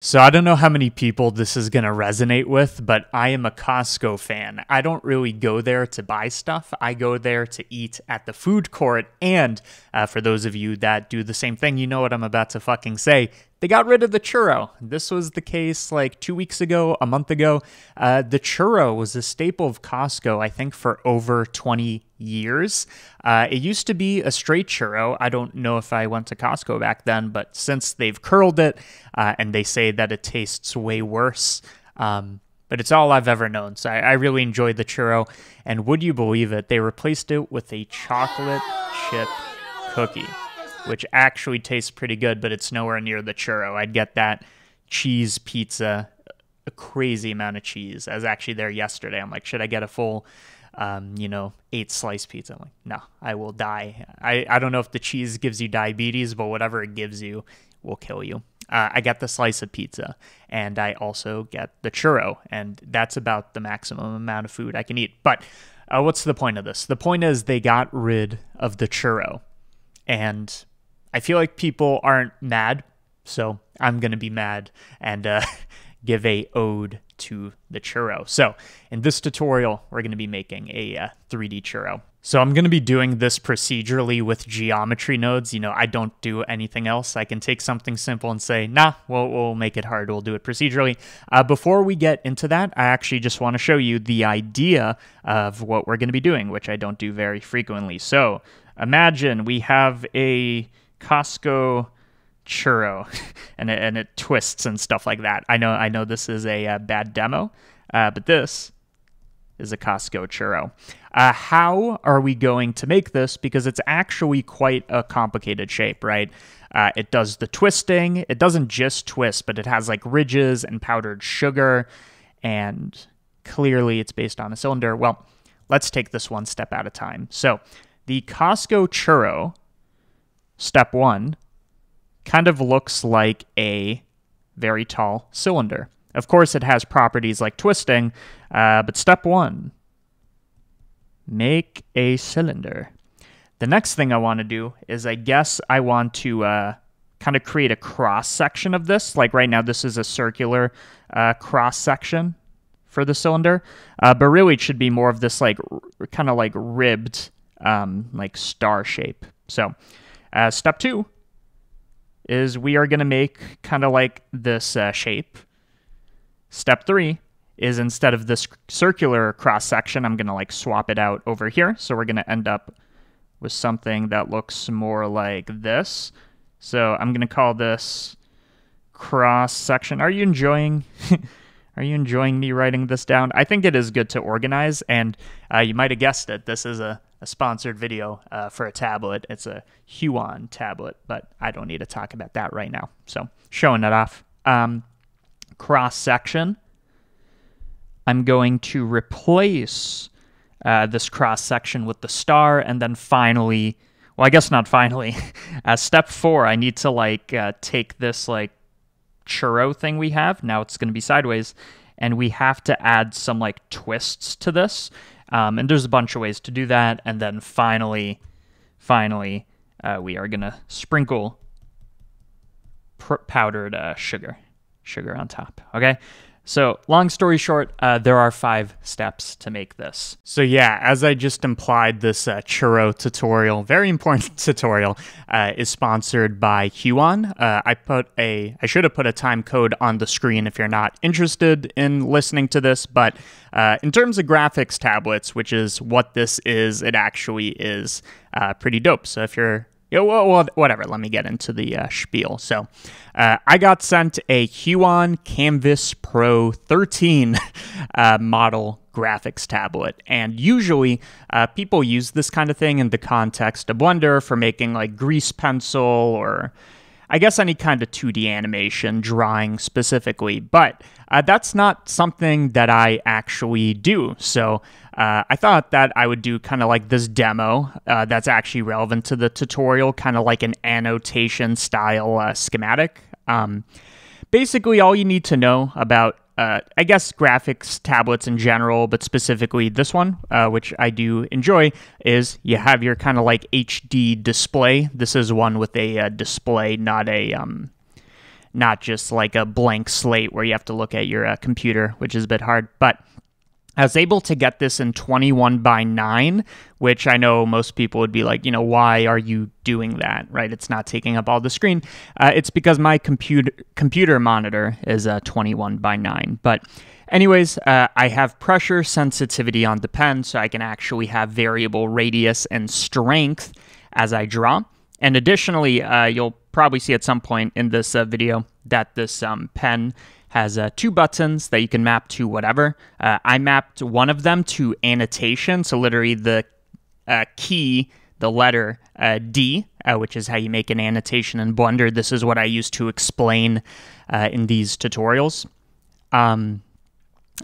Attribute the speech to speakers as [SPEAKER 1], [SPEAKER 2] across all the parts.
[SPEAKER 1] So I don't know how many people this is going to resonate with, but I am a Costco fan. I don't really go there to buy stuff. I go there to eat at the food court. And for those of you that do the same thing, you know what I'm about to fucking say. They got rid of the churro. This was the case like 2 weeks ago, a month ago. The churro was a staple of Costco, I think, for over 20 years. It used to be a straight churro. I don't know if I went to Costco back then, but since they've curled it and they say that it tastes way worse, but it's all I've ever known. So I really enjoyed the churro. And would you believe it? They replaced it with a chocolate chip cookie, which actually tastes pretty good, but it's nowhere near the churro. I'd get that cheese pizza, a crazy amount of cheese. I was actually there yesterday. I'm like, should I get a full 8-slice pizza? I'm like, no, I will die. I don't know if the cheese gives you diabetes, but whatever it gives you will kill you. I get the slice of pizza, and I also get the churro, and that's about the maximum amount of food I can eat. But what's the point of this? The point is they got rid of the churro, and I feel like people aren't mad, so I'm going to be mad and give a ode to the churro. So in this tutorial, we're going to be making a 3D churro. So I'm going to be doing this procedurally with geometry nodes. You know, I don't do anything else. I can take something simple and say, nah, we'll make it hard. We'll do it procedurally. Before we get into that, I actually just want to show you the idea of what we're going to be doing, which I don't do very frequently. So imagine we have a Costco churro and it twists and stuff like that. I know this is a bad demo, but this is a Costco churro. How are we going to make this? Because it's actually quite a complicated shape, right? It does the twisting. It doesn't just twist, but it has like ridges and powdered sugar, and clearly it's based on a cylinder. Well, let's take this one step at a time. So the Costco churro, step one, kind of looks like a very tall cylinder. Of course, it has properties like twisting, but step one, make a cylinder. The next thing I want to do is I guess I want to kind of create a cross section of this. Like right now, this is a circular cross section for the cylinder, but really it should be more of this like kind of like ribbed like star shape. So step two is we are going to make kind of like this shape. Step three is instead of this circular cross section, I'm going to like swap it out over here. So we're going to end up with something that looks more like this. So I'm going to call this cross section. Are you enjoying are you enjoying me writing this down? I think it is good to organize, and you might have guessed it. This is a sponsored video for a tablet. It's a Huion tablet, but I don't need to talk about that right now. So showing it off. Cross section. I'm going to replace this cross section with the star, and then finally, well, I guess not finally. Step four, I need to like take this like churro thing we have. Now it's going to be sideways, and we have to add some like twists to this. And there's a bunch of ways to do that. And then finally, we are going to sprinkle powdered sugar on top. Okay. So long story short, there are 5 steps to make this. So yeah, as I just implied, this churro tutorial, very important tutorial, is sponsored by Huion. I should have put a time code on the screen if you're not interested in listening to this, but in terms of graphics tablets, which is what this is, it actually is pretty dope. So if you're well, whatever. Let me get into the spiel. So I got sent a Huion Kamvas Pro 13 model graphics tablet. And usually people use this kind of thing in the context of Blender for making like grease pencil or I guess any kind of 2D animation, drawing specifically. But that's not something that I actually do. So I thought that I would do kind of like this demo that's actually relevant to the tutorial, kind of like an annotation style schematic. Basically, all you need to know about, I guess, graphics tablets in general, but specifically this one, which I do enjoy, is you have your kind of like HD display. This is one with a display, not a not just like a blank slate where you have to look at your computer, which is a bit hard. But I was able to get this in 21 by 9, which I know most people would be like, why are you doing that, right? It's not taking up all the screen. It's because my computer monitor is 21 by 9. But anyways, I have pressure sensitivity on the pen, so I can actually have variable radius and strength as I draw. And additionally, you'll probably see at some point in this video that this pen has 2 buttons that you can map to whatever. I mapped one of them to annotation, so literally the key, the letter D, which is how you make an annotation in Blender. This is what I use to explain in these tutorials.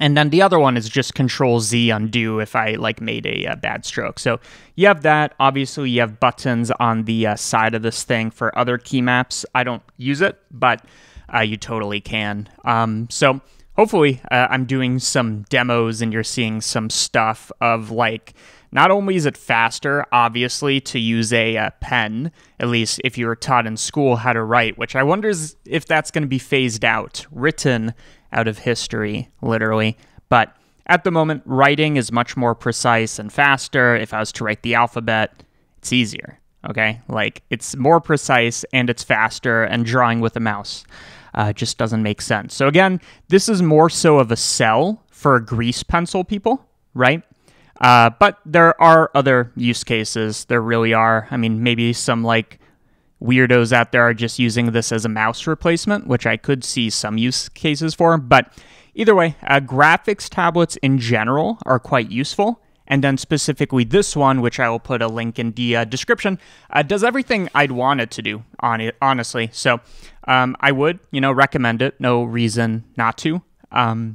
[SPEAKER 1] And then the other one is just Control Z undo if I made a bad stroke. So you have that. Obviously, you have buttons on the side of this thing for other key maps. I don't use it, but you totally can. So hopefully I'm doing some demos and you're seeing some stuff of not only is it faster, obviously, to use a pen, at least if you were taught in school how to write, which I wonder if that's going to be phased out, written out of history, literally. But at the moment, writing is much more precise and faster. If I was to write the alphabet, it's easier, okay? It's more precise and it's faster, and drawing with a mouse just doesn't make sense. So again, this is more so of a sell for grease pencil people, right? But there are other use cases. There really are. I mean, maybe some weirdos out there are just using this as a mouse replacement, which I could see some use cases for. But either way, graphics tablets in general are quite useful. And then specifically this one, which I will put a link in the description, does everything I'd want it to do, honestly. So I would, recommend it. No reason not to. I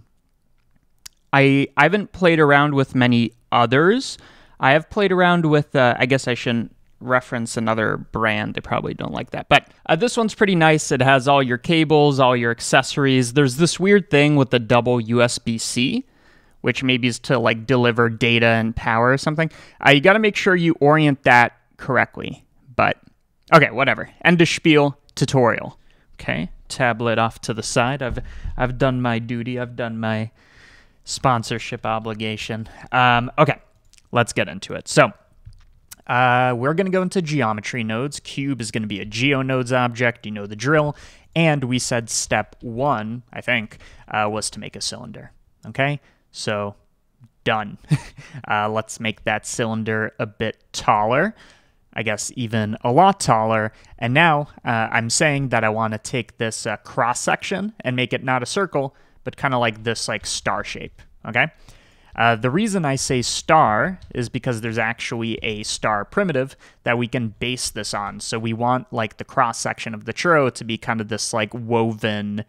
[SPEAKER 1] haven't played around with many others. I have played around with, I guess I shouldn't reference another brand. They probably don't like that. But this one's pretty nice. It has all your cables, all your accessories. There's this weird thing with the double USB-C, which maybe is to deliver data and power or something. You got to make sure you orient that correctly. But okay, whatever. End of spiel tutorial. Okay, tablet off to the side. I've done my duty. I've done my sponsorship obligation. Okay, let's get into it. So we're going to go into geometry nodes. Cube is going to be a geonodes object. You know the drill. And we said step 1, I think, was to make a cylinder. Okay, so done. Let's make that cylinder a bit taller. I guess even a lot taller. And now I'm saying that I want to take this cross section and make it not a circle, but kind of like this star shape. Okay. The reason I say star is because there's actually a star primitive that we can base this on. So we want the cross section of the churro to be kind of this woven,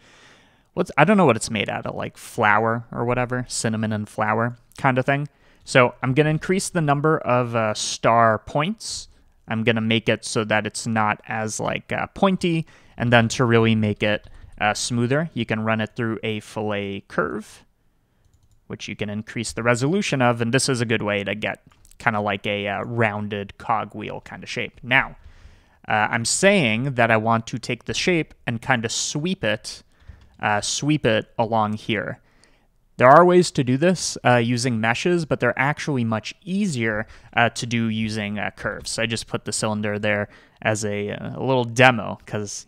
[SPEAKER 1] I don't know what it's made out of, flour or whatever, cinnamon and flour kind of thing. So I'm going to increase the number of star points. I'm going to make it so that it's not as pointy, and then to really make it smoother, you can run it through a fillet curve, which you can increase the resolution of, and this is a good way to get kind of a rounded cogwheel kind of shape. Now, I'm saying that I want to take the shape and kind of sweep it along here. There are ways to do this using meshes, but they're actually much easier to do using curves. So I just put the cylinder there as a little demo because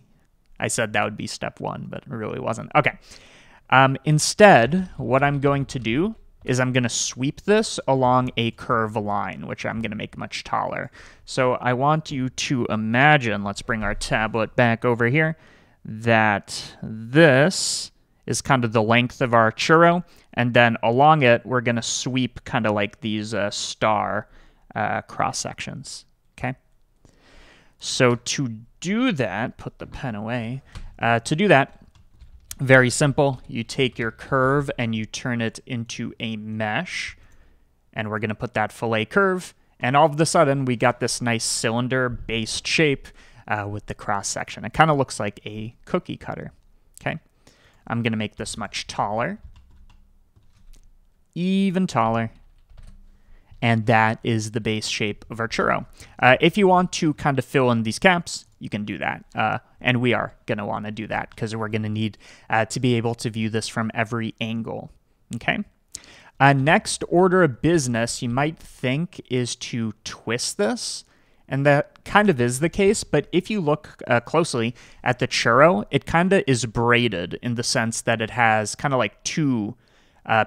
[SPEAKER 1] I said that would be step 1, but it really wasn't. Okay. Instead, what I'm going to do is I'm going to sweep this along a curve line, which I'm going to make much taller. So I want you to imagine, let's bring our tablet back over here, that this is kind of the length of our churro, and then along it, we're going to sweep kind of these star cross sections, okay? So to do that, put the pen away, to do that, very simple. You take your curve and you turn it into a mesh, and we're going to put that fillet curve, and all of a sudden, we got this nice cylinder-based shape with the cross section. It kind of looks like a cookie cutter, okay? I'm going to make this much taller, even taller, And that is the base shape of our churro. If you want to kind of fill in these gaps, you can do that. And we are going to want to do that because we're going to need to be able to view this from every angle. Okay. Next order of business, you might think, is to twist this. And that kind of is the case. But if you look closely at the churro, it kind of is braided in the sense that it has kind of like two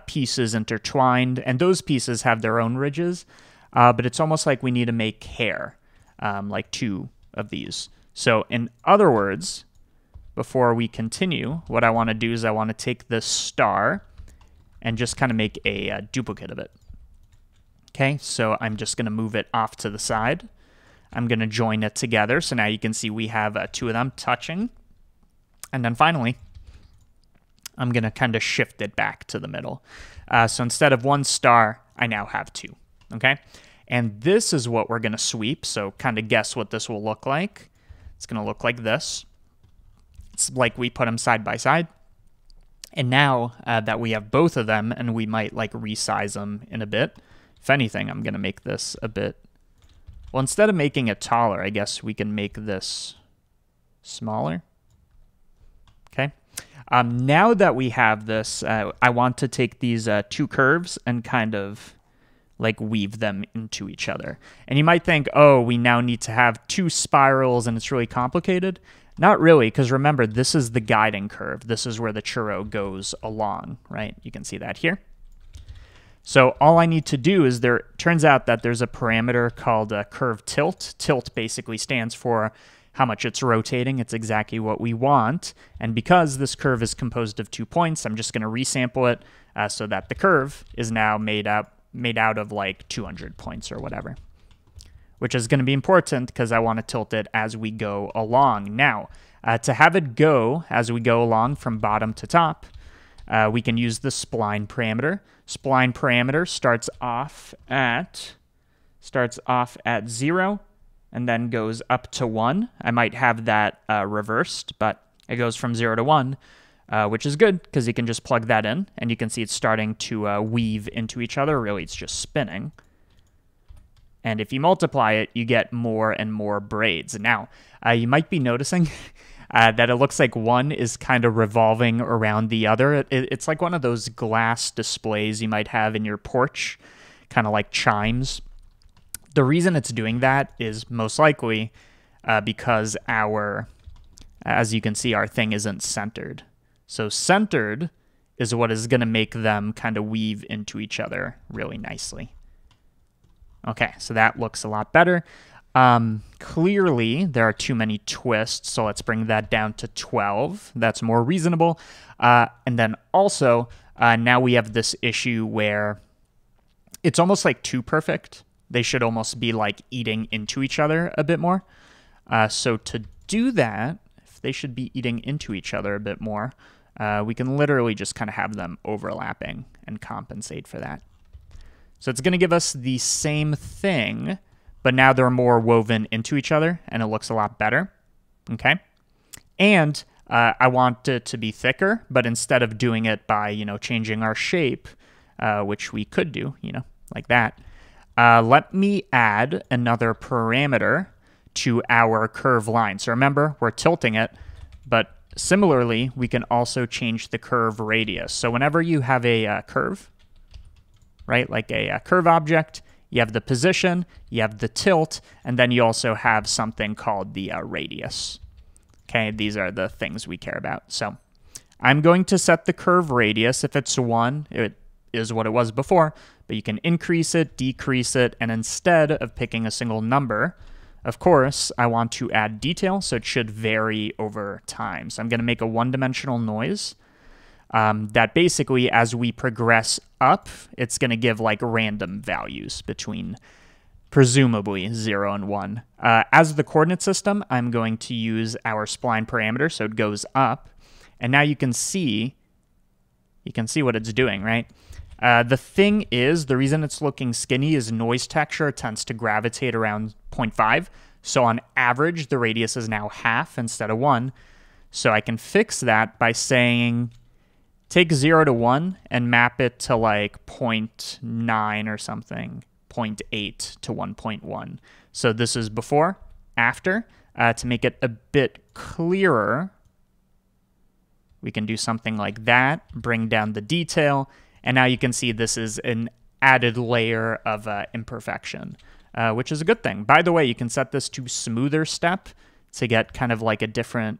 [SPEAKER 1] pieces intertwined, and those pieces have their own ridges, but it's almost like we need to make hair, like two of these. So in other words, before we continue, what I want to do is I want to take this star and just kind of make a duplicate of it. Okay, so I'm just going to move it off to the side. I'm going to join it together, so now you can see we have two of them touching. And then finally, I'm going to kind of shift it back to the middle. So instead of one star, I now have two, okay? And this is what we're going to sweep, so kind of guess what this will look like. It's going to look like this. It's like we put them side by side. And now that we have both of them, and we might like resize them in a bit, if anything, I'm going to make this a bit, well, instead of making it taller, I guess we can make this smaller. Okay. Now that we have this, I want to take these two curves and kind of like weave them into each other. And you might think, oh, we now need to have two spirals and it's really complicated. Not really, because remember, this is the guiding curve. This is where the churro goes along, right? You can see that here. So all I need to do is turns out that there's a parameter called curve tilt. Tilt basically stands for how much it's rotating. It's exactly what we want. And because this curve is composed of 2 points, I'm just going to resample it so that the curve is now made out of like 200 points or whatever, which is going to be important because I want to tilt it as we go along. Now, to have it go as we go along from bottom to top, we can use the spline parameter. Spline parameter starts off at 0 and then goes up to 1. I might have that reversed, but it goes from 0 to 1, which is good because you can just plug that in and you can see it's starting to weave into each other. Really, it's just spinning. And if you multiply it, you get more and more braids. Now, you might be noticing that it looks like one is kind of revolving around the other. It's like one of those glass displays you might have in your porch, kind of like chimes. The reason it's doing that is most likely because as you can see, our thing isn't centered. So centered is what is going to make them kind of weave into each other really nicely. Okay, so that looks a lot better. Clearly, there are too many twists, so let's bring that down to 12. That's more reasonable. And then also, now we have this issue where it's almost like too perfect. They should almost be like eating into each other a bit more. So to do that, if they should be eating into each other a bit more, we can literally just kind of have them overlapping and compensate for that. So it's going to give us the same thing, but now they're more woven into each other, and it looks a lot better. Okay? And I want it to be thicker, but instead of doing it by, changing our shape, which we could do, like that, let me add another parameter to our curve line. So remember, we're tilting it, but similarly, we can also change the curve radius. So whenever you have a curve, right, like a curve object, you have the position, you have the tilt, and then you also have something called the radius. Okay, these are the things we care about. So I'm going to set the curve radius. If it's 1, it is what it was before, but you can increase it, decrease it, and instead of picking a single number, of course, I want to add detail, so it should vary over time. So I'm going to make a one-dimensional noise that basically, as we progress up, it's going to give like random values between presumably 0 and 1. As the coordinate system, I'm going to use our spline parameter, so it goes up. And now you can see what it's doing, right? The thing is, the reason it's looking skinny is noise texture tends to gravitate around 0.5. So on average, the radius is now half instead of 1. So I can fix that by saying, take 0 to 1 and map it to like 0.9 or something, 1.8 to 1.1. So this is before, after. To make it a bit clearer, we can do something like that, bring down the detail, and now you can see this is an added layer of imperfection, which is a good thing. By the way, you can set this to smoother step to get kind of like a different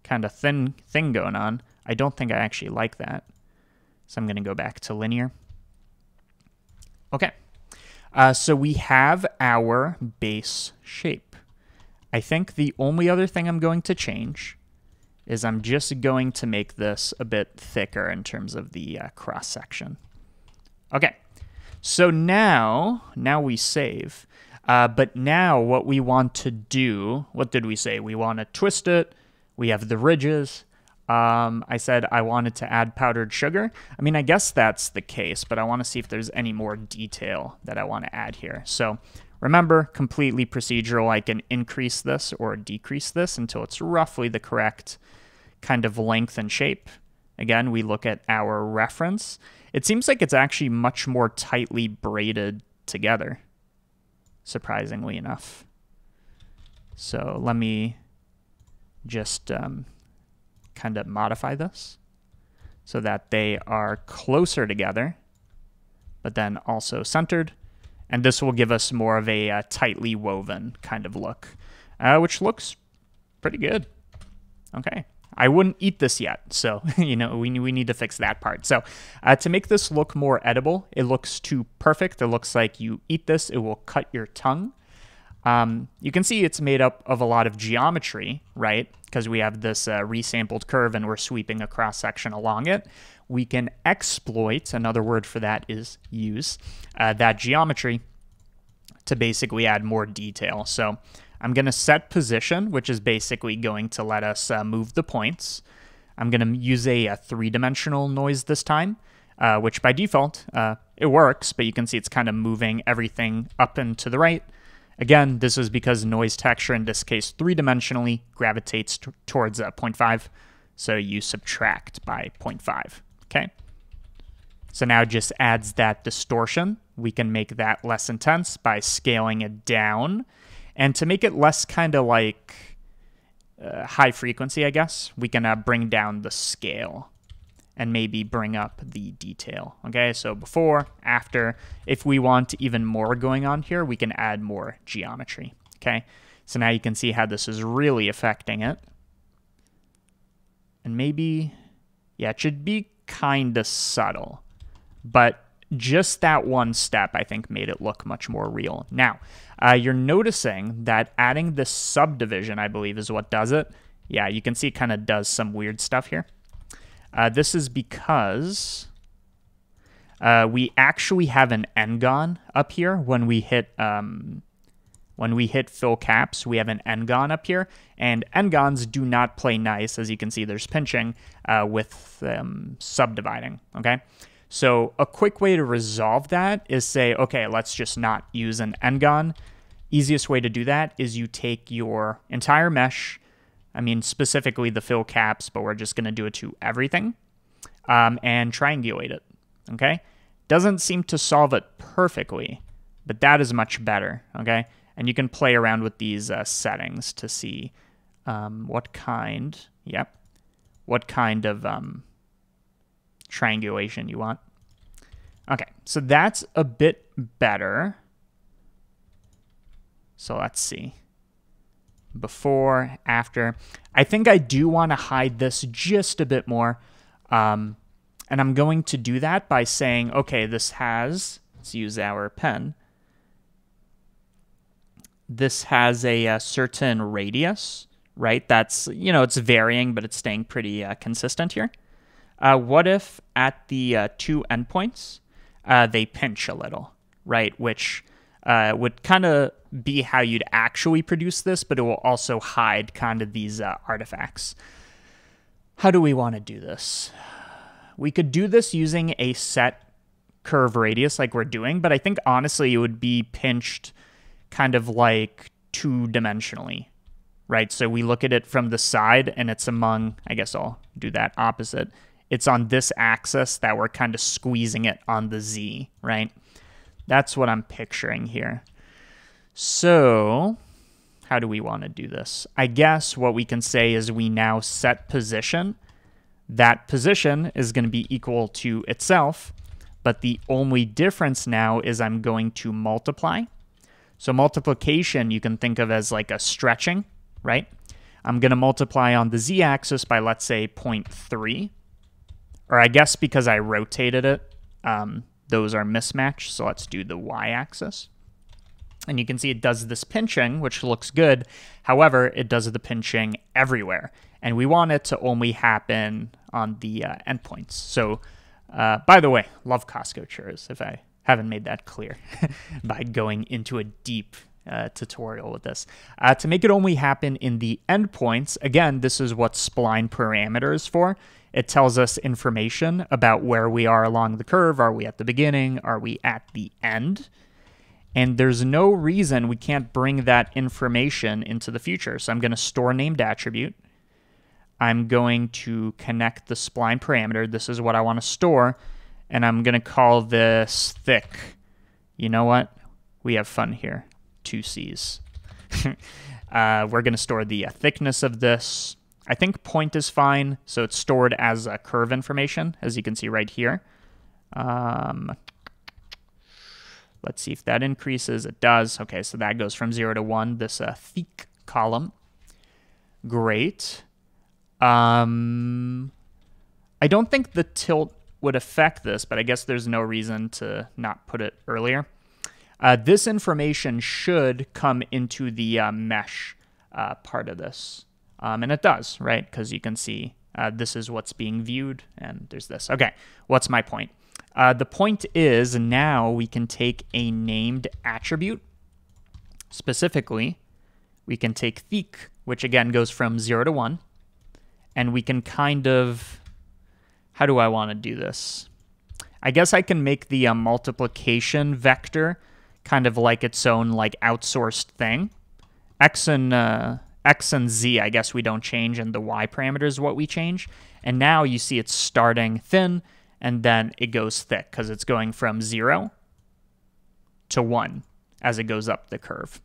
[SPEAKER 1] kind of thin thing going on. I don't think I actually like that. So I'm going to go back to linear. Okay. So we have our base shape. I think the only other thing I'm going to change is I'm just going to make this a bit thicker in terms of the cross-section. Okay, so now we save. But now what we want to do, what did we say? We want to twist it. We have the ridges. I said I wanted to add powdered sugar. I mean, I guess that's the case, but I want to see if there's any more detail that I want to add here. So remember, completely procedural. I can increase this or decrease this until it's roughly the correct kind of length and shape. Again, we look at our reference. It seems like it's actually much more tightly braided together, surprisingly enough. So let me just kind of modify this so that they are closer together, but then also centered. And this will give us more of a tightly woven kind of look, which looks pretty good. Okay. I wouldn't eat this yet, so you know we need to fix that part. So to make this look more edible, it looks too perfect. It looks like you eat this, it will cut your tongue. You can see it's made up of a lot of geometry, right? Because we have this resampled curve and we're sweeping a cross-section along it. We can exploit, another word for that is use, that geometry to basically add more detail. So I'm going to set position, which is basically going to let us move the points. I'm going to use a three-dimensional noise this time, which by default, it works, but you can see it's kind of moving everything up and to the right. Again, this is because noise texture, in this case, three-dimensionally gravitates towards 0.5, so you subtract by 0.5, okay? So now it just adds that distortion. We can make that less intense by scaling it down. And to make it less kind of like high frequency, I guess, we can bring down the scale and maybe bring up the detail. Okay, so before, after, if we want even more going on here, we can add more geometry. Okay, so now you can see how this is really affecting it. And maybe, yeah, it should be kind of subtle, but just that one step, I think, made it look much more real. Now, you're noticing that adding this subdivision, I believe, is what does it. Yeah, you can see it kind of does some weird stuff here. This is because we actually have an n-gon up here when we hit fill caps. We have an n-gon up here, and n-gons do not play nice. As you can see, there's pinching with subdividing. Okay. So a quick way to resolve that is say, okay, let's just not use an n-gon. Easiest way to do that is you take your entire mesh, I mean specifically the fill caps, but we're just going to do it to everything, and triangulate it, okay? Doesn't seem to solve it perfectly, but that is much better, okay? And you can play around with these settings to see what kind of triangulation you want. Okay, so that's a bit better. So let's see. Before, after. I think I do want to hide this just a bit more. And I'm going to do that by saying, okay, this has, let's use our pen. This has a certain radius, right? That's, you know, it's varying, but it's staying pretty consistent here. What if at the two endpoints, they pinch a little, right? Which would kind of be how you'd actually produce this, but it will also hide kind of these artifacts. How do we want to do this? We could do this using a set curve radius like we're doing, but I think honestly it would be pinched kind of like two-dimensionally, right? So we look at it from the side and it's among, I guess I'll do that opposite. It's on this axis that we're kind of squeezing it on the Z, right? That's what I'm picturing here. So how do we want to do this? I guess what we can say is we now set position. That position is going to be equal to itself, but the only difference now is I'm going to multiply. So multiplication you can think of as like a stretching, right? I'm going to multiply on the z-axis by, let's say, 0.3. Or I guess because I rotated it, those are mismatched. So let's do the y-axis. And you can see it does this pinching, which looks good. However, it does the pinching everywhere. And we want it to only happen on the endpoints. So, by the way, love Costco Churros, if I haven't made that clear by going into a deep tutorial with this. To make it only happen in the endpoints, again, this is what spline parameter is for. It tells us information about where we are along the curve. Are we at the beginning? Are we at the end? And there's no reason we can't bring that information into the future. So I'm going to store named attribute. I'm going to connect the spline parameter. This is what I want to store. And I'm going to call this thick. You know what? We have fun here. 2 C's. We're going to store the thickness of this. I think point is fine. So it's stored as curve information, as you can see right here. Let's see if that increases. It does. Okay, so that goes from 0 to 1, this thick column. Great. I don't think the tilt would affect this, but I guess there's no reason to not put it earlier. This information should come into the mesh part of this. And it does, right? Because you can see this is what's being viewed, and there's this. Okay, what's my point? The point is now we can take a named attribute. Specifically, we can take thick, which again goes from 0 to 1. And we can kind of, how do I want to do this? I guess I can make the multiplication vector kind of like its own like outsourced thing. X and Z, I guess we don't change, and the Y parameter is what we change. And now you see it's starting thin, and then it goes thick because it's going from 0 to 1 as it goes up the curve.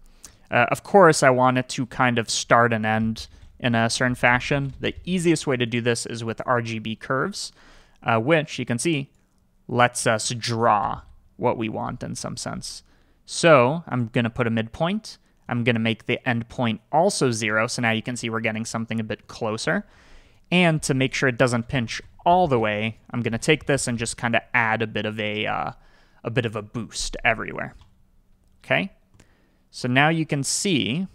[SPEAKER 1] Of course, I want it to kind of start and end in a certain fashion. The easiest way to do this is with RGB curves, which you can see lets us draw what we want in some sense. So I'm going to put a midpoint. I'm going to make the endpoint also 0, so now you can see we're getting something a bit closer. And to make sure it doesn't pinch all the way, I'm going to take this and just kind of add a bit of a boost everywhere. Okay? So now you can see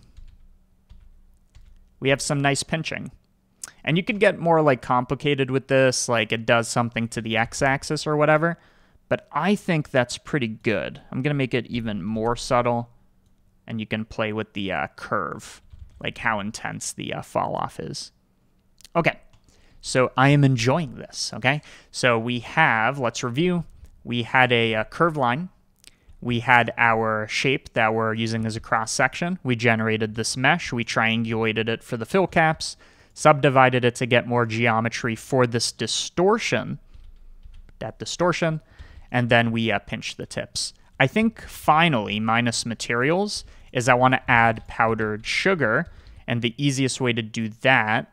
[SPEAKER 1] we have some nice pinching. And you could get more like complicated with this, like it does something to the x-axis or whatever, but I think that's pretty good. I'm going to make it even more subtle, and you can play with the curve, like how intense the fall off is. Okay, so I am enjoying this, okay? So we have, let's review, we had a curved line. We had our shape that we're using as a cross-section. We generated this mesh. We triangulated it for the fill caps, subdivided it to get more geometry for this distortion, and then we pinched the tips. I think finally, minus materials, is I want to add powdered sugar, and the easiest way to do that,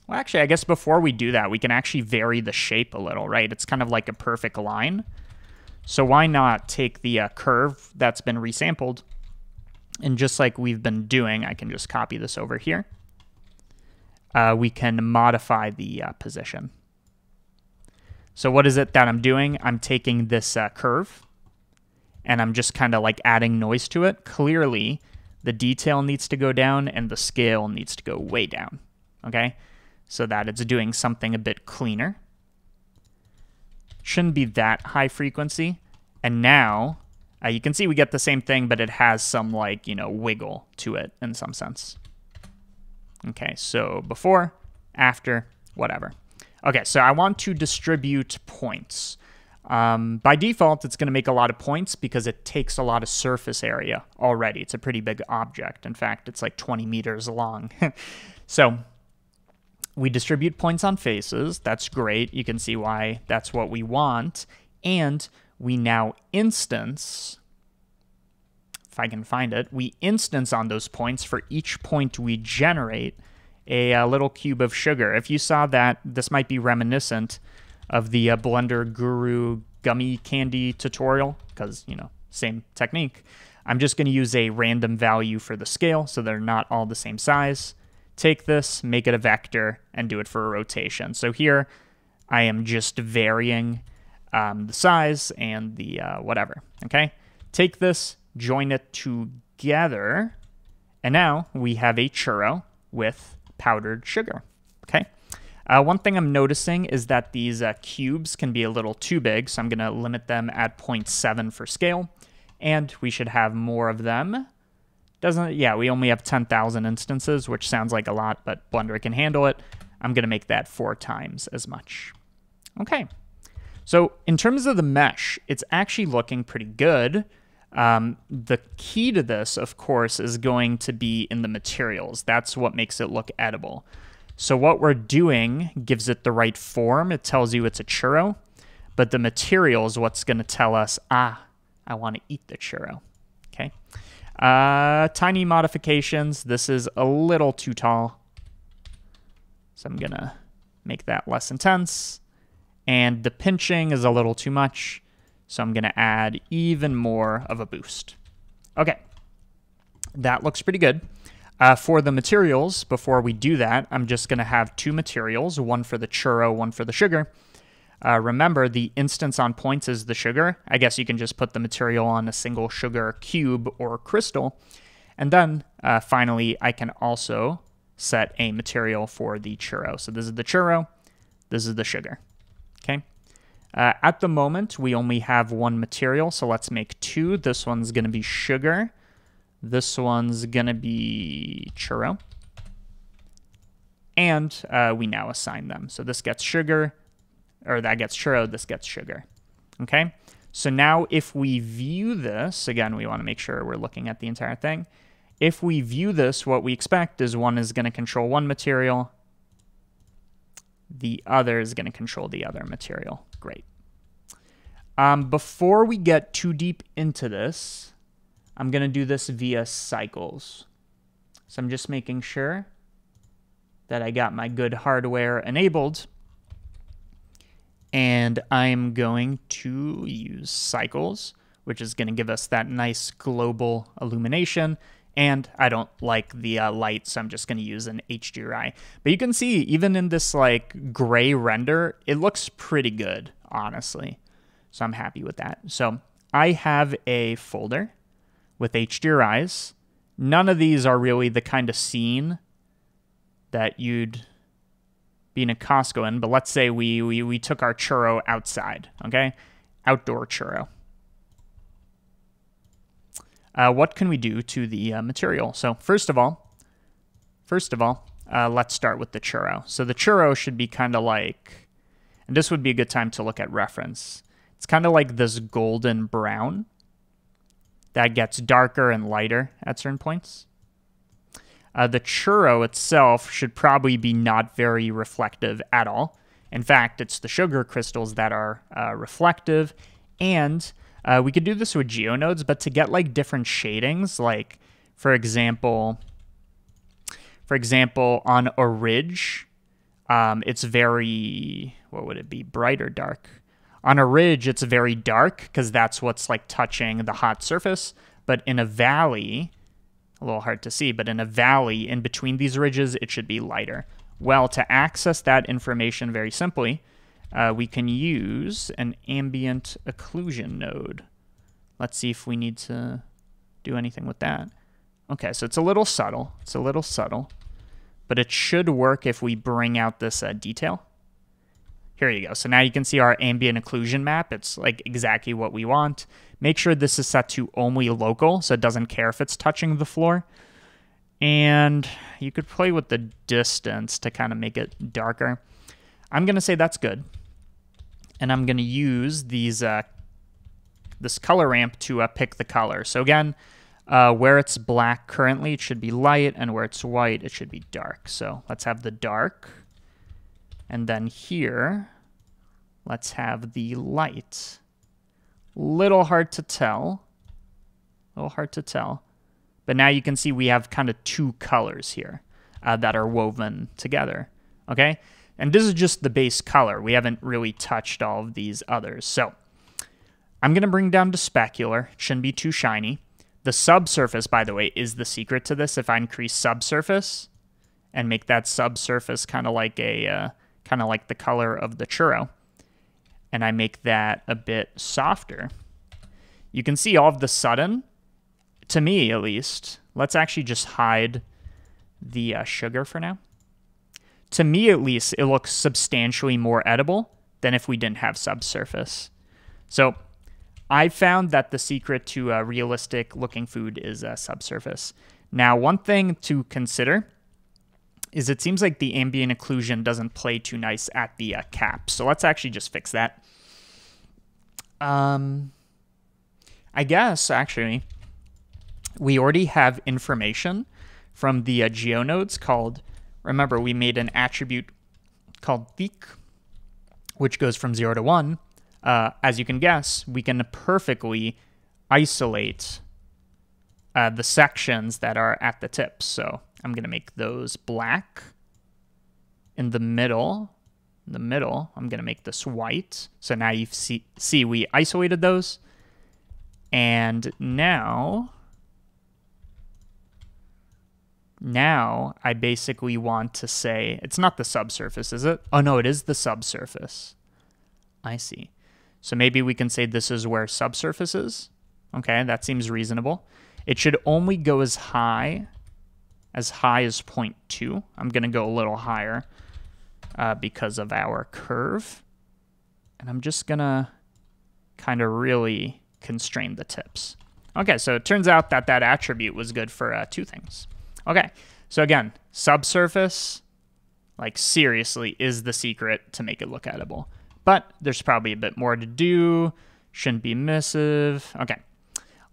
[SPEAKER 1] well, actually, I guess before we do that, we can actually vary the shape a little, right? It's kind of like a perfect line. So why not take the curve that's been resampled, and just like we've been doing, I can just copy this over here. We can modify the position. So what is it that I'm doing? I'm taking this curve, and I'm just kind of like adding noise to it. Clearly, the detail needs to go down, and the scale needs to go way down, okay? So that it's doing something a bit cleaner. Shouldn't be that high frequency. And now you can see we get the same thing, but it has some like, wiggle to it in some sense. Okay, so before, after, whatever. Okay, so I want to distribute points. By default, it's going to make a lot of points because it takes a lot of surface area already. It's a pretty big object. In fact, it's like 20 meters long. So we distribute points on faces. That's great. You can see why that's what we want. And we now instance, if I can find it, we instance on those points. For each point we generate a little cube of sugar. If you saw that, this might be reminiscent of the Blender Guru gummy candy tutorial, because, you know, same technique. I'm just going to use a random value for the scale, so they're not all the same size. Take this, make it a vector, and do it for a rotation. So here, I am just varying the size and the whatever, okay? Take this, join it together, and now we have a churro with powdered sugar, okay? One thing I'm noticing is that these cubes can be a little too big, so I'm going to limit them at 0.7 for scale, and we should have more of them. Yeah, we only have 10,000 instances, which sounds like a lot, but Blender can handle it. I'm going to make that 4 times as much. Okay, so in terms of the mesh, it's actually looking pretty good. The key to this, of course, is going to be in the materials. That's what makes it look edible. So what we're doing gives it the right form. It tells you it's a churro, but the material is what's going to tell us, I want to eat the churro. Okay. Tiny modifications. This is a little too tall, so I'm going to make that less intense. And the pinching is a little too much, so I'm going to add even more of a boost. Okay, that looks pretty good. For the materials, before we do that, I'm just going to have 2 materials, one for the churro, one for the sugar. Remember, the instance on points is the sugar. I guess you can just put the material on a single sugar cube or crystal. And then, finally, I can also set a material for the churro. So this is the churro, this is the sugar. Okay. At the moment, we only have 1 material, so let's make 2. This one's going to be sugar. This one's going to be churro. And we now assign them. So this gets sugar, or that gets churro, this gets sugar. Okay? So now if we view this, again, we want to make sure we're looking at the entire thing. If we view this, what we expect is one is going to control one material, the other is going to control the other material. Great. Before we get too deep into this, I'm going to do this via cycles. So I'm just making sure that I got my good hardware enabled. And I'm going to use cycles, which is going to give us that nice global illumination. And I don't like the light, so I'm just going to use an HDRI. But you can see, even in this like gray render, it looks pretty good, honestly. So I'm happy with that. So I have a folder with HDRIs. None of these are really the kind of scene that you'd be in a Costco in, but let's say we took our churro outside, okay? Outdoor churro. What can we do to the material? So first of all, let's start with the churro. So the churro should be kind of like, and this would be a good time to look at reference. It's kind of like this golden brown that gets darker and lighter at certain points. The churro itself should probably be not very reflective at all. In fact, it's the sugar crystals that are reflective, and we could do this with geonodes, but to get like different shadings, like for example, on a ridge, it's very, what would it be, bright or dark? On a ridge, it's very dark because that's what's like touching the hot surface, but in a valley, a little hard to see, but in a valley in between these ridges, it should be lighter. Well, to access that information very simply, we can use an ambient occlusion node. Let's see if we need to do anything with that. Okay, so it's a little subtle. But it should work if we bring out this detail. Here you go. So now you can see our ambient occlusion map. It's like exactly what we want. Make sure this is set to only local, so it doesn't care if it's touching the floor. And you could play with the distance to kind of make it darker. I'm going to say that's good. And I'm going to use these this color ramp to pick the color. So again, where it's black currently, it should be light, and where it's white, it should be dark. So let's have the dark. And then here, let's have the light. Little hard to tell. A little hard to tell. But now you can see we have kind of two colors here that are woven together. Okay? And this is just the base color. We haven't really touched all of these others. So I'm going to bring down to specular. It shouldn't be too shiny. The subsurface, by the way, is the secret to this. If I increase subsurface and make that subsurface kind of like the color of the churro, and I make that a bit softer, you can see all of the sudden, to me at least, let's actually just hide the sugar for now. To me at least, it looks substantially more edible than if we didn't have subsurface. So I found that the secret to realistic looking food is subsurface. Now, one thing to consider is it seems like the ambient occlusion doesn't play too nice at the cap. So let's actually just fix that. I guess, actually, we already have information from the geonodes called, remember, we made an attribute called thick, which goes from 0 to 1. As you can guess, we can perfectly isolate the sections that are at the tips. So I'm going to make those black. In the middle, I'm going to make this white. So now you see we isolated those. And now I basically want to say, it's not the subsurface, is it? Oh, no, it is the subsurface. I see. So maybe we can say this is where subsurface is. Okay, that seems reasonable. It should only go as high as 0.2. I'm going to go a little higher because of our curve. And I'm just going to kind of really constrain the tips. Okay, so it turns out that that attribute was good for two things. Okay, so again, subsurface, like seriously, is the secret to make it look edible. But there's probably a bit more to do. Shouldn't be missive. Okay.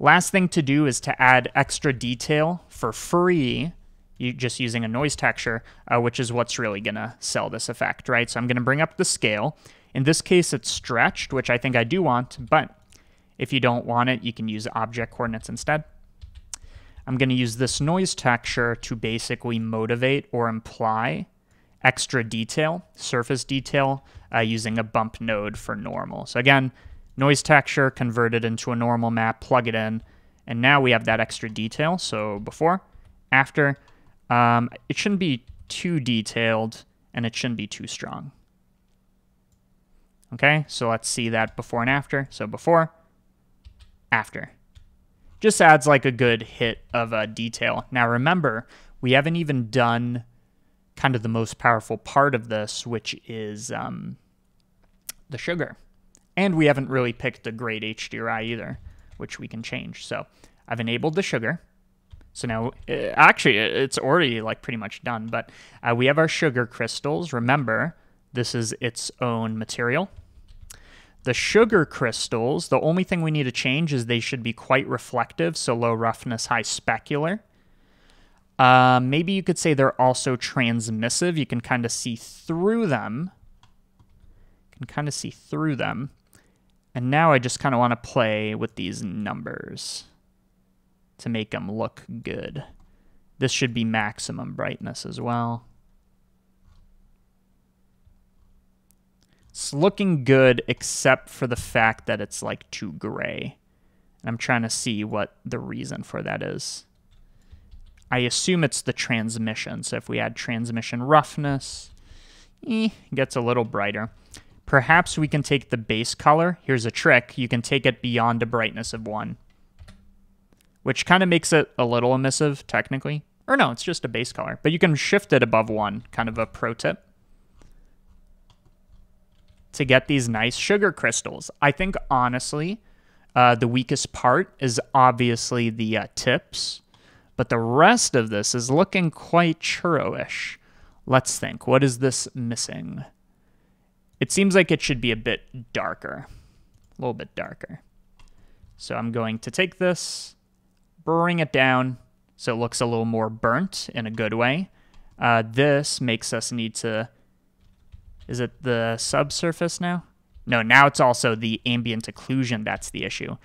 [SPEAKER 1] Last thing to do is to add extra detail for free, just using a noise texture, which is what's really going to sell this effect, right? So I'm going to bring up the scale. In this case, it's stretched, which I think I do want, but if you don't want it, you can use object coordinates instead. I'm going to use this noise texture to basically motivate or imply extra detail, surface detail, using a bump node for normal. So again, noise texture, convert it into a normal map, plug it in, and now we have that extra detail. So before, after, it shouldn't be too detailed, and it shouldn't be too strong. Okay, so let's see that before and after. So before, after. Just adds like a good hit of detail. Now remember, we haven't even done kind of the most powerful part of this, which is the sugar. And we haven't really picked a great HDRI either, which we can change. So I've enabled the sugar. So now, actually, it's already like pretty much done, but we have our sugar crystals. Remember, this is its own material. The sugar crystals, the only thing we need to change is they should be quite reflective, so low roughness, high specular. Maybe you could say they're also transmissive. You can kind of see through them. And now I just kind of want to play with these numbers to make them look good. This should be maximum brightness as well. It's looking good except for the fact that it's like too gray. And I'm trying to see what the reason for that is. I assume it's the transmission. So if we add transmission roughness, it gets a little brighter. Perhaps we can take the base color. Here's a trick. You can take it beyond a brightness of 1. Which kind of makes it a little emissive, technically. Or no, it's just a base color. But you can shift it above 1, kind of a pro tip, to get these nice sugar crystals. I think, honestly, the weakest part is obviously the tips. But the rest of this is looking quite churro-ish. Let's think. What is this missing? It seems like it should be a bit darker. A little bit darker. So I'm going to take this, bring it down so it looks a little more burnt in a good way. This makes us need to... Is it the subsurface now? No, now it's also the ambient occlusion that's the issue.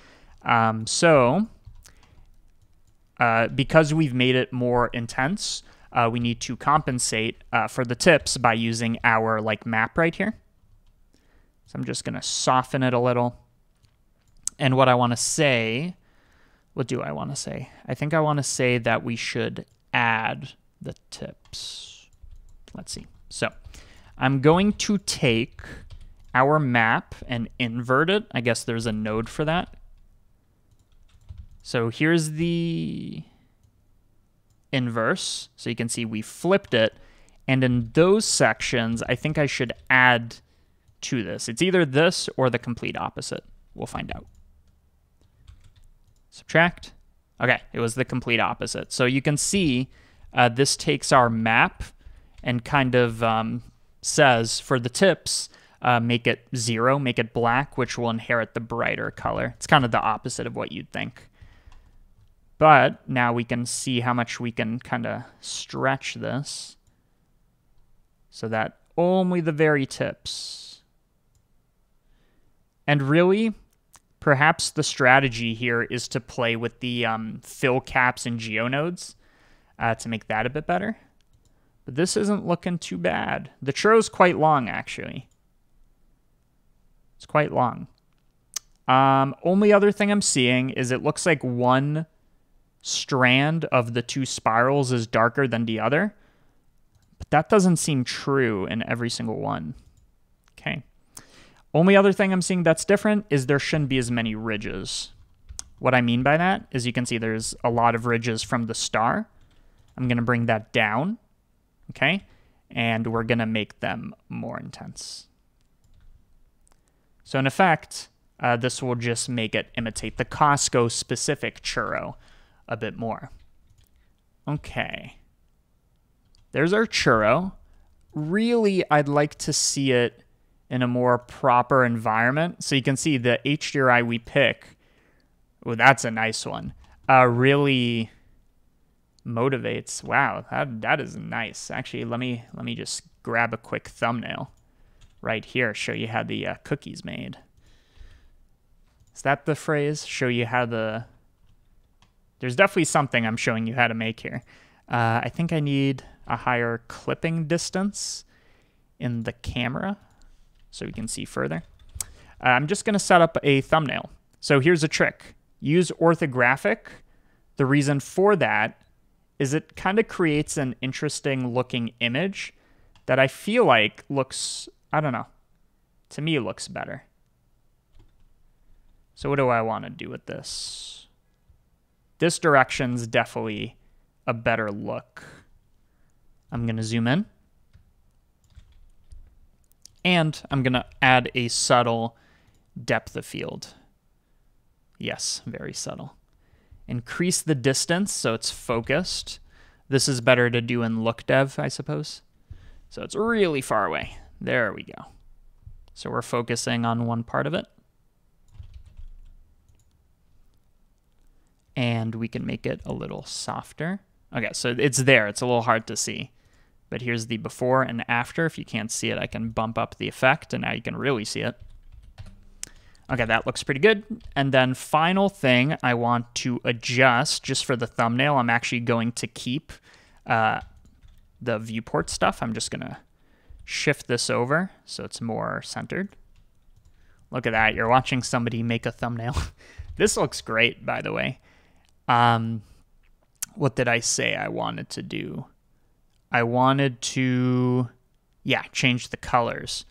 [SPEAKER 1] Because we've made it more intense, we need to compensate for the tips by using our map right here. So I'm just going to soften it a little. And what I want to say, what do I want to say? I think I want to say that we should add the tips. Let's see. So I'm going to take our map and invert it. I guess there's a node for that. So here's the inverse. So you can see we flipped it. And in those sections, I think I should add to this. It's either this or the complete opposite. We'll find out. Subtract. Okay, it was the complete opposite. So you can see this takes our map and kind of says for the tips, make it 0, make it black, which will inherit the brighter color. It's kind of the opposite of what you'd think. But now we can see how much we can kind of stretch this so that only the very tips. And really, perhaps the strategy here is to play with the fill caps and geonodes to make that a bit better. But this isn't looking too bad. The churro's quite long, actually. It's quite long. Only other thing I'm seeing is it looks like one strand of the two spirals is darker than the other. But that doesn't seem true in every single one. Okay. Only other thing I'm seeing that's different is there shouldn't be as many ridges. What I mean by that is you can see there's a lot of ridges from the star. I'm going to bring that down, okay? And we're going to make them more intense. So in effect, this will just make it imitate the Costco specific churro a bit more. Okay. There's our churro. Really, I'd like to see it in a more proper environment. So you can see the HDRI we pick, oh, that's a nice one, really motivates. Wow, that is nice. Actually, let me just grab a quick thumbnail right here, show you how the cookie's made. Is that the phrase? Show you how the... There's definitely something I'm showing you how to make here. I think I need a higher clipping distance in the camera so we can see further. I'm just going to set up a thumbnail. So here's a trick. Use orthographic. The reason for that is it kind of creates an interesting looking image that I feel like looks, I don't know, to me it looks better. So what do I want to do with this? This direction's definitely a better look. I'm going to zoom in. And I'm going to add a subtle depth of field. Yes, very subtle. Increase the distance so it's focused. This is better to do in look dev, I suppose. So it's really far away. There we go. So we're focusing on one part of it. And we can make it a little softer. Okay, so it's there. It's a little hard to see. But here's the before and after. If you can't see it, I can bump up the effect, and now you can really see it. Okay, that looks pretty good. And then final thing I want to adjust, just for the thumbnail, I'm actually going to keep the viewport stuff. I'm just going to shift this over so it's more centered. Look at that. You're watching somebody make a thumbnail. This looks great, by the way. What did I say I wanted to do? I wanted to, change the colors.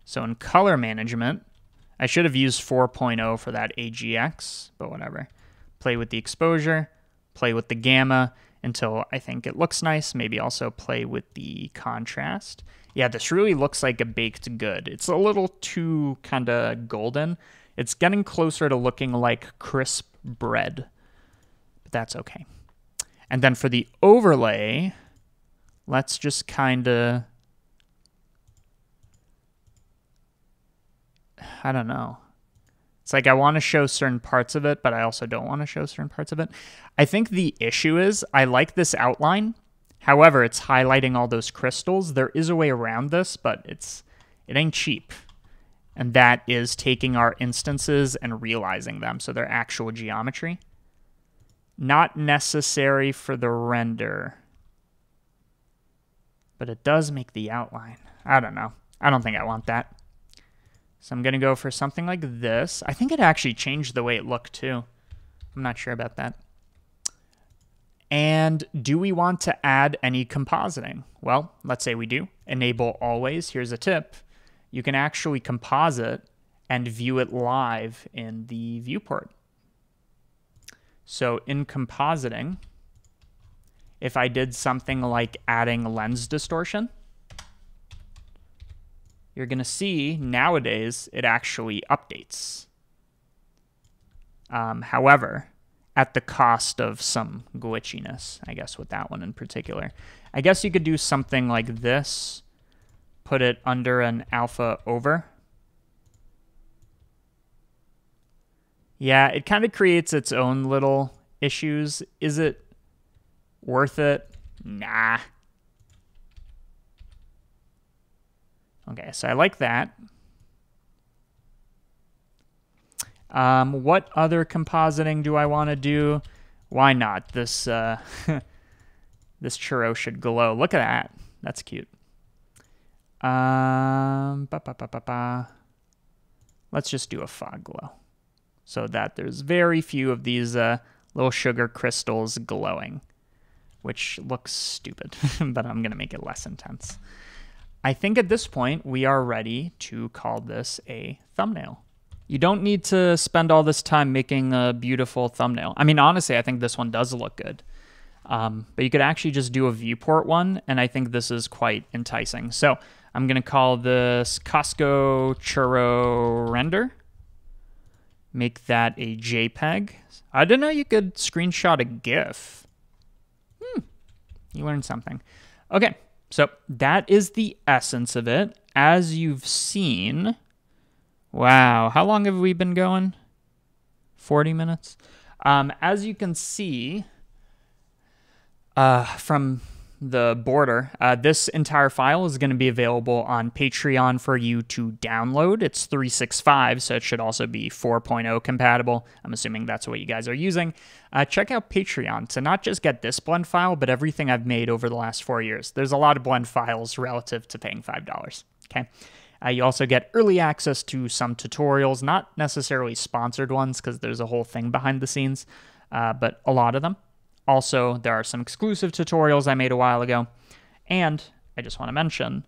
[SPEAKER 1] So in color management, I should have used 4.0 for that AGX, but whatever. Play with the exposure, play with the gamma until I think it looks nice. Maybe also play with the contrast. Yeah, this really looks like a baked good. It's a little too kind of golden. It's getting closer to looking like crisp bread, but that's okay. And then for the overlay, let's just kind of, I don't know. It's like I want to show certain parts of it, but I also don't want to show certain parts of it. I think the issue is I like this outline. However, it's highlighting all those crystals. There is a way around this, but it ain't cheap. And that is taking our instances and realizing them. So they're actual geometry. Not necessary for the render, but it does make the outline. I don't know. I don't think I want that. So I'm going to go for something like this. I think it actually changed the way it looked too. I'm not sure about that. And do we want to add any compositing? Well, let's say we do. Enable always. Here's a tip. You can actually composite and view it live in the viewport. So in compositing, if I did something like adding lens distortion, you're going to see nowadays it actually updates. However, at the cost of some glitchiness, I guess, with that one in particular. I guess you could do something like this, put it under an alpha over. Yeah, it kind of creates its own little issues. Is it worth it? Nah. Okay, so I like that. What other compositing do I want to do? Why not? This this churro should glow. Look at that. That's cute. Let's just do a fog glow, so that there's very few of these little sugar crystals glowing, which looks stupid, but I'm going to make it less intense. I think at this point, we are ready to call this a thumbnail. You don't need to spend all this time making a beautiful thumbnail. I mean, honestly, I think this one does look good. But you could actually just do a viewport one, and I think this is quite enticing. So I'm going to call this Costco Churro Render. Make that a JPEG. I didn't know you could screenshot a GIF. You learned something. Okay, so that is the essence of it. As you've seen... Wow, how long have we been going? 40 minutes? As you can see from the border, this entire file is going to be available on Patreon for you to download. It's 365, so it should also be 4.0 compatible. I'm assuming that's what you guys are using. Check out Patreon to not just get this blend file, but everything I've made over the last 4 years. There's a lot of blend files relative to paying $5, okay? You also get early access to some tutorials, not necessarily sponsored ones because there's a whole thing behind the scenes, but a lot of them. Also, there are some exclusive tutorials I made a while ago. And I just want to mention,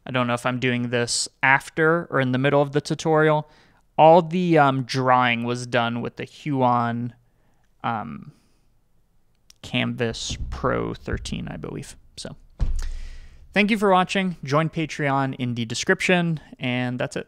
[SPEAKER 1] I don't know if I'm doing this after or in the middle of the tutorial, all the drawing was done with the Huion Kamvas Pro 13, I believe. So. Thank you for watching. Join Patreon in the description, and that's it.